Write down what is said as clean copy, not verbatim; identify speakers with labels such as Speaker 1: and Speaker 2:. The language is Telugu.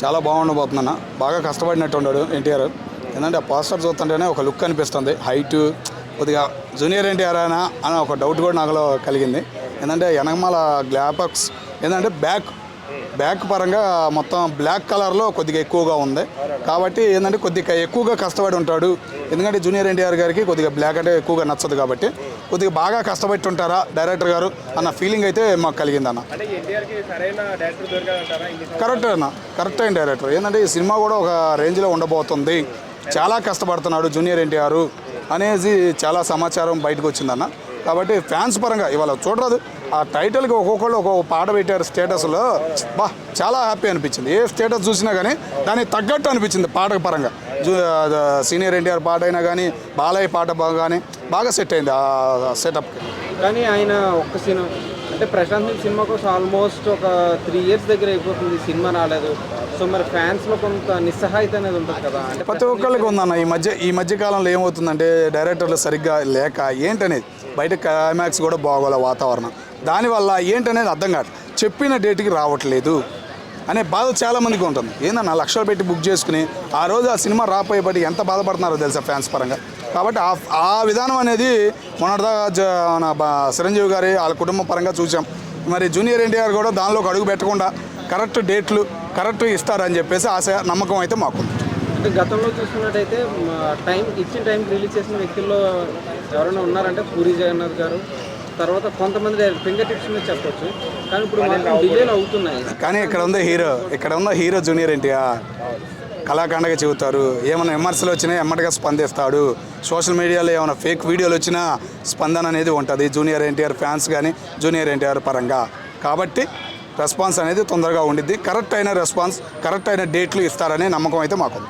Speaker 1: చాలా బాగుండబోతుందన్న. బాగా కష్టపడినట్టు ఉన్నాడు ఎన్టీఆర్. ఏంటంటే ఆ పోస్టర్ చూస్తుంటేనే ఒక లుక్ అనిపిస్తుంది. హైట్ కొద్దిగా జూనియర్ ఎన్టీఆర్ అయినా అని ఒక డౌట్ కూడా నాలో కలిగింది. ఏంటంటే వెనకమాల గ్లాపక్స్ ఏంటంటే బ్యాక్ పరంగా మొత్తం బ్లాక్ కలర్లో కొద్దిగా ఎక్కువగా ఉంది. కాబట్టి ఏంటంటే కొద్దిగా ఎక్కువగా కష్టపడి ఉంటాడు. ఎందుకంటే జూనియర్ ఎన్టీఆర్ గారికి కొద్దిగా బ్లాక్ అంటే ఎక్కువగా నచ్చదు. కాబట్టి కొద్దిగా బాగా కష్టపడి ఉంటారా డైరెక్టర్ గారు అన్న ఫీలింగ్ అయితే మాకు కలిగిందన్న. కరెక్ట్ అయిన డైరెక్టర్. ఏంటంటే ఈ సినిమా కూడా ఒక రేంజ్లో ఉండబోతుంది. చాలా కష్టపడుతున్నాడు జూనియర్ ఎన్టీఆర్ అనేది చాలా సమాచారం బయటకు వచ్చిందన్న. కాబట్టి ఫ్యాన్స్ పరంగా ఇవాళ చూడరాదు ఆ టైటిల్కి ఒక్కొక్కళ్ళు ఒక్కొక్క పాట పెట్టారు స్టేటస్లో. చాలా హ్యాపీ అనిపించింది. ఏ స్టేటస్ చూసినా కానీ దానికి తగ్గట్టు అనిపించింది పాట పరంగా. సీనియర్ ఎన్టీఆర్ పాట అయినా కానీ బాలయ్య పాట కానీ బాగా సెట్ అయింది ఆ సెటప్కి.
Speaker 2: కానీ ఆయన ఒక్క సినిమా అంటే ప్రశాంత్ నీల్ సినిమా కోసం ఆల్మోస్ట్ ఒక 3 years దగ్గర అయిపోతుంది, సినిమా రాలేదు. సో మరి ఫ్యాన్స్లో కొంత నిస్సహాయత అనేది ఉంటుంది కదా. అంటే
Speaker 1: ప్రతి ఒక్కళ్ళకి ఉందన్న. ఈ మధ్య కాలంలో ఏమవుతుందంటే డైరెక్టర్లు సరిగ్గా లేక ఏంటనేది బయట క్లైమాక్స్ కూడా బాగోలే వాతావరణం. దానివల్ల ఏంటనేది అర్థం కాదు. చెప్పిన డేట్కి రావట్లేదు అనే బాధ చాలామందికి ఉంటుంది. ఏందన్నా లక్షలు పెట్టి బుక్ చేసుకుని ఆ రోజు ఆ సినిమా రాపోయేపటి ఎంత బాధపడుతున్నారో తెలుసా ఫ్యాన్స్ పరంగా. కాబట్టి ఆ విధానం అనేది మొన్నటిదాకా మన చిరంజీవి గారి వాళ్ళ కుటుంబం పరంగా చూసాం. మరి జూనియర్ ఎన్టీఆర్ కూడా దానిలోకి అడుగు పెట్టకుండా కరెక్ట్ డేట్లు కరెక్ట్ ఇస్తారని చెప్పేసి ఆశ నమ్మకం అయితే మాకు.
Speaker 2: అంటే గతంలో చూసుకున్నట్టయితే ఇచ్చిన టైంకి రిలీజ్ చేసిన వ్యక్తుల్లో ఎవరైనా ఉన్నారంటే పూరి జగన్నాథ్ గారు, తర్వాత కొంతమంది ఫింగర్ టిప్స్ మీద చెప్పొచ్చు. కానీ ఇప్పుడు మాత్రం డిలేలు అవుతున్నాయి.
Speaker 1: కానీ ఇక్కడ ఉన్న హీరో జూనియర్ ఎన్టీఆర్ కళాఖండగా చెబుతారు. ఏమైనా విమర్శలు వచ్చినా ఎమ్మటిగా స్పందిస్తాడు. సోషల్ మీడియాలో ఏమైనా ఫేక్ వీడియోలు వచ్చినా స్పందన అనేది ఉంటుంది జూనియర్ ఎన్టీఆర్ ఫ్యాన్స్ కానీ జూనియర్ ఎన్టీఆర్ పరంగా. కాబట్టి రెస్పాన్స్ అనేది తొందరగా ఉండిద్ది. కరెక్ట్ అయిన రెస్పాన్స్ కరెక్ట్ అయిన డేట్లు ఇస్తారనే నమ్మకం అయితే మాకు.